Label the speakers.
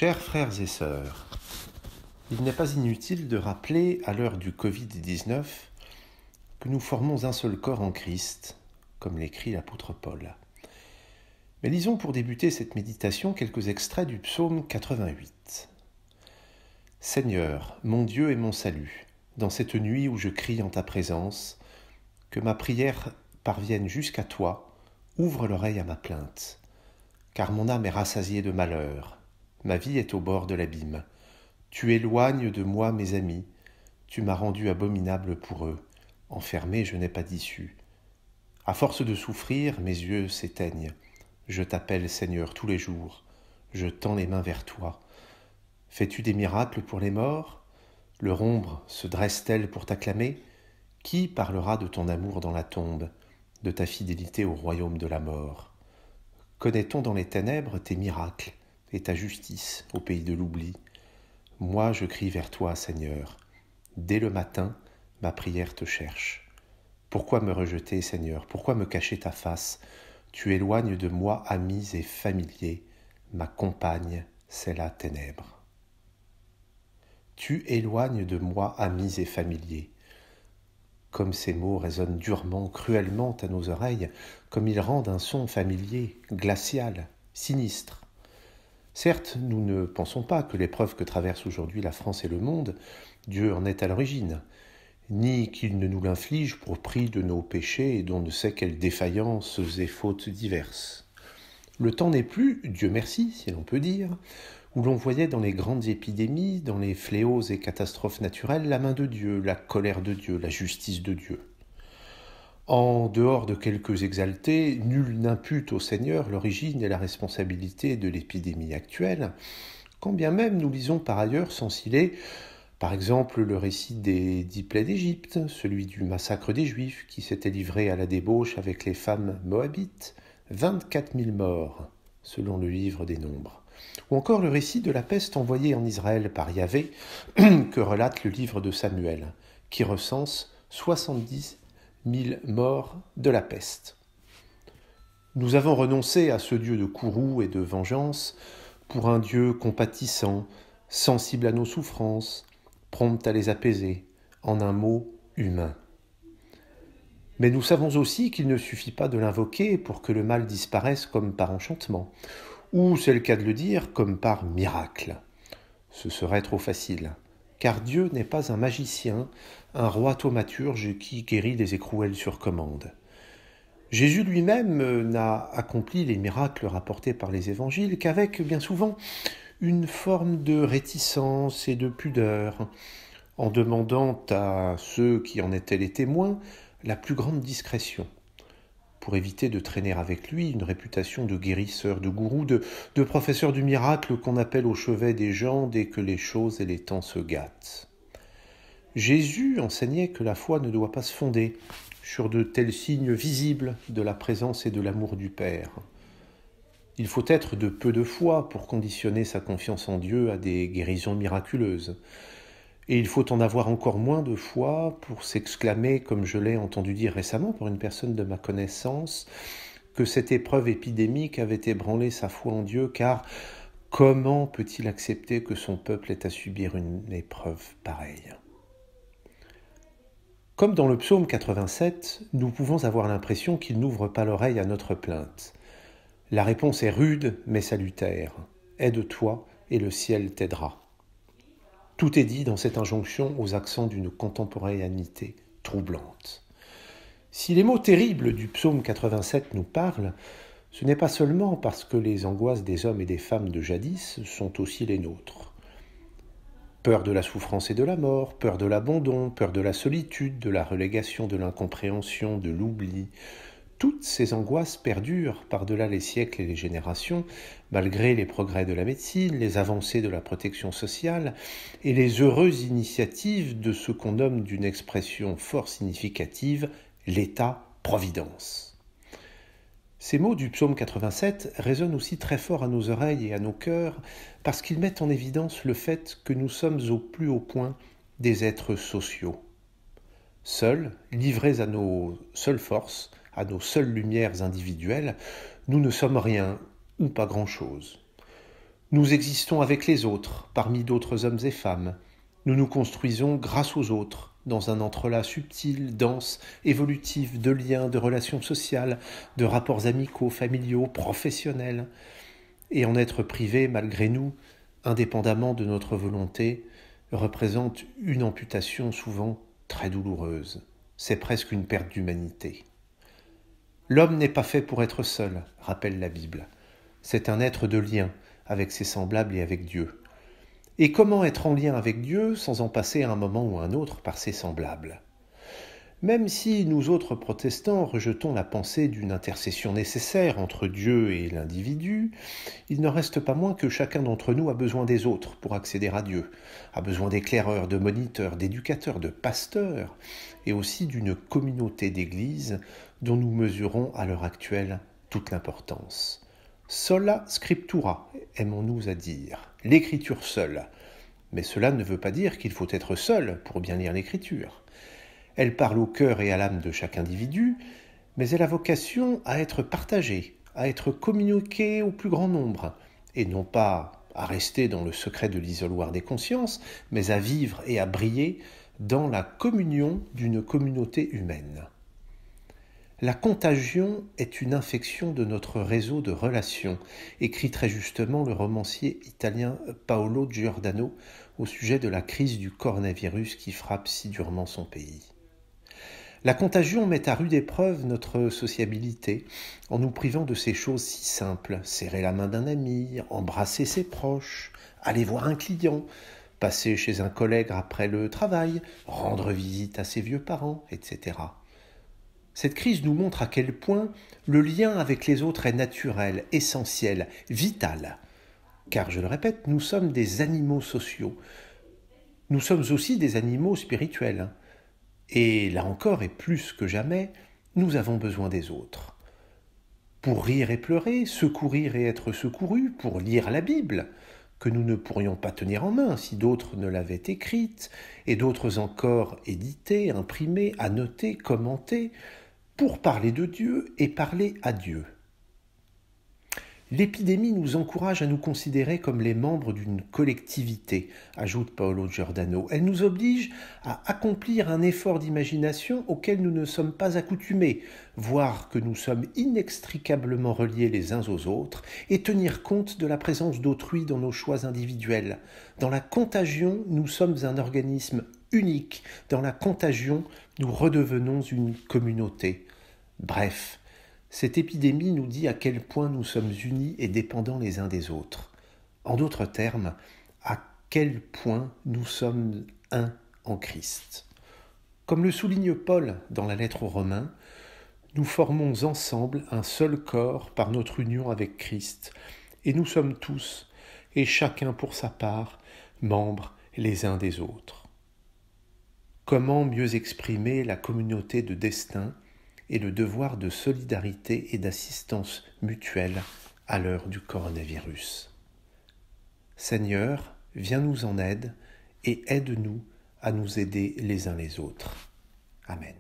Speaker 1: Chers frères et sœurs, il n'est pas inutile de rappeler, à l'heure du Covid-19, que nous formons un seul corps en Christ, comme l'écrit l'apôtre Paul. Mais lisons pour débuter cette méditation quelques extraits du psaume 88. Seigneur, mon Dieu et mon salut, dans cette nuit où je crie en ta présence, que ma prière parvienne jusqu'à toi, ouvre l'oreille à ma plainte. Car mon âme est rassasiée de malheur, ma vie est au bord de l'abîme. Tu éloignes de moi mes amis, tu m'as rendu abominable pour eux. Enfermé, je n'ai pas d'issue. À force de souffrir, mes yeux s'éteignent. Je t'appelle Seigneur tous les jours, je tends les mains vers toi. Fais-tu des miracles pour les morts? Leur ombre se dresse-t-elle pour t'acclamer? Qui parlera de ton amour dans la tombe, de ta fidélité au royaume de la mort? Connaît-on dans les ténèbres tes miracles et ta justice au pays de l'oubli? Moi, je crie vers toi, Seigneur. Dès le matin, ma prière te cherche. Pourquoi me rejeter, Seigneur? Pourquoi me cacher ta face? Tu éloignes de moi amis et familiers. Ma compagne, c'est la ténèbre. Tu éloignes de moi amis et familiers. Comme ces mots résonnent durement, cruellement à nos oreilles, comme ils rendent un son familier, glacial, sinistre. Certes, nous ne pensons pas que l'épreuve que traverse aujourd'hui la France et le monde, Dieu en est à l'origine, ni qu'il ne nous l'inflige pour prix de nos péchés et d'on ne sait quelles défaillances et fautes diverses. Le temps n'est plus, Dieu merci, si l'on peut dire, où l'on voyait dans les grandes épidémies, dans les fléaux et catastrophes naturelles, la main de Dieu, la colère de Dieu, la justice de Dieu. En dehors de quelques exaltés, nul n'impute au Seigneur l'origine et la responsabilité de l'épidémie actuelle, quand bien même nous lisons par ailleurs sans ciller, par exemple, le récit des 10 plaies d'Égypte, celui du massacre des Juifs qui s'était livré à la débauche avec les femmes moabites, 24 000 morts, selon le livre des Nombres. Ou encore le récit de la peste envoyée en Israël par Yahvé, que relate le livre de Samuel, qui recense 70 000 morts de la peste. Nous avons renoncé à ce Dieu de courroux et de vengeance pour un Dieu compatissant, sensible à nos souffrances, prompt à les apaiser, en un mot, humain. Mais nous savons aussi qu'il ne suffit pas de l'invoquer pour que le mal disparaisse comme par enchantement, ou, c'est le cas de le dire, comme par miracle. Ce serait trop facile, car Dieu n'est pas un magicien, un roi thaumaturge qui guérit les écrouelles sur commande. Jésus lui-même n'a accompli les miracles rapportés par les évangiles qu'avec, bien souvent, une forme de réticence et de pudeur, en demandant à ceux qui en étaient les témoins la plus grande discrétion, pour éviter de traîner avec lui une réputation de guérisseur, de gourou, de professeur du miracle qu'on appelle au chevet des gens dès que les choses et les temps se gâtent. Jésus enseignait que la foi ne doit pas se fonder sur de tels signes visibles de la présence et de l'amour du Père. Il faut être de peu de foi pour conditionner sa confiance en Dieu à des guérisons miraculeuses. Et il faut en avoir encore moins de foi pour s'exclamer, comme je l'ai entendu dire récemment par une personne de ma connaissance, que cette épreuve épidémique avait ébranlé sa foi en Dieu, car comment peut-il accepter que son peuple ait à subir une épreuve pareille? Comme dans le psaume 87, nous pouvons avoir l'impression qu'il n'ouvre pas l'oreille à notre plainte. La réponse est rude mais salutaire. Aide-toi et le ciel t'aidera. Tout est dit dans cette injonction aux accents d'une contemporanéité troublante. Si les mots terribles du psaume 87 nous parlent, ce n'est pas seulement parce que les angoisses des hommes et des femmes de jadis sont aussi les nôtres. Peur de la souffrance et de la mort, peur de l'abandon, peur de la solitude, de la relégation, de l'incompréhension, de l'oubli. Toutes ces angoisses perdurent par-delà les siècles et les générations, malgré les progrès de la médecine, les avancées de la protection sociale et les heureuses initiatives de ce qu'on nomme d'une expression fort significative, l'État-providence. Ces mots du psaume 87 résonnent aussi très fort à nos oreilles et à nos cœurs parce qu'ils mettent en évidence le fait que nous sommes au plus haut point des êtres sociaux. Seuls, livrés à nos seules forces, à nos seules lumières individuelles, nous ne sommes rien ou pas grand-chose. Nous existons avec les autres, parmi d'autres hommes et femmes. Nous nous construisons grâce aux autres, dans un entrelac subtil, dense, évolutif de liens, de relations sociales, de rapports amicaux, familiaux, professionnels. Et en être privé, malgré nous, indépendamment de notre volonté, représente une amputation souvent très douloureuse. C'est presque une perte d'humanité. L'homme n'est pas fait pour être seul, rappelle la Bible. C'est un être de lien avec ses semblables et avec Dieu. Et comment être en lien avec Dieu sans en passer à un moment ou un autre par ses semblables ? Même si nous autres protestants rejetons la pensée d'une intercession nécessaire entre Dieu et l'individu, il n'en reste pas moins que chacun d'entre nous a besoin des autres pour accéder à Dieu, a besoin d'éclaireurs, de moniteurs, d'éducateurs, de pasteurs, et aussi d'une communauté d'église dont nous mesurons à l'heure actuelle toute l'importance. Sola scriptura, aimons-nous à dire, l'écriture seule. Mais cela ne veut pas dire qu'il faut être seul pour bien lire l'écriture. Elle parle au cœur et à l'âme de chaque individu, mais elle a vocation à être partagée, à être communiquée au plus grand nombre, et non pas à rester dans le secret de l'isoloir des consciences, mais à vivre et à briller dans la communion d'une communauté humaine. La contagion est une infection de notre réseau de relations, écrit très justement le romancier italien Paolo Giordano au sujet de la crise du coronavirus qui frappe si durement son pays. La contagion met à rude épreuve notre sociabilité en nous privant de ces choses si simples, serrer la main d'un ami, embrasser ses proches, aller voir un client, passer chez un collègue après le travail, rendre visite à ses vieux parents, etc. Cette crise nous montre à quel point le lien avec les autres est naturel, essentiel, vital. Car, je le répète, nous sommes des animaux sociaux. Nous sommes aussi des animaux spirituels. Et là encore, et plus que jamais, nous avons besoin des autres. Pour rire et pleurer, secourir et être secourus, pour lire la Bible, que nous ne pourrions pas tenir en main si d'autres ne l'avaient écrite, et d'autres encore éditée, imprimée, annotée, commentée, pour parler de Dieu et parler à Dieu. L'épidémie nous encourage à nous considérer comme les membres d'une collectivité, ajoute Paolo Giordano. Elle nous oblige à accomplir un effort d'imagination auquel nous ne sommes pas accoutumés, voir que nous sommes inextricablement reliés les uns aux autres et tenir compte de la présence d'autrui dans nos choix individuels. Dans la contagion, nous sommes un organisme unique. Dans la contagion, nous redevenons une communauté. Bref, cette épidémie nous dit à quel point nous sommes unis et dépendants les uns des autres. En d'autres termes, à quel point nous sommes un en Christ. Comme le souligne Paul dans la lettre aux Romains, nous formons ensemble un seul corps par notre union avec Christ, et nous sommes tous, et chacun pour sa part, membres les uns des autres. Comment mieux exprimer la communauté de destin et le devoir de solidarité et d'assistance mutuelle à l'heure du coronavirus. Seigneur, viens nous en aide et aide-nous à nous aider les uns les autres. Amen.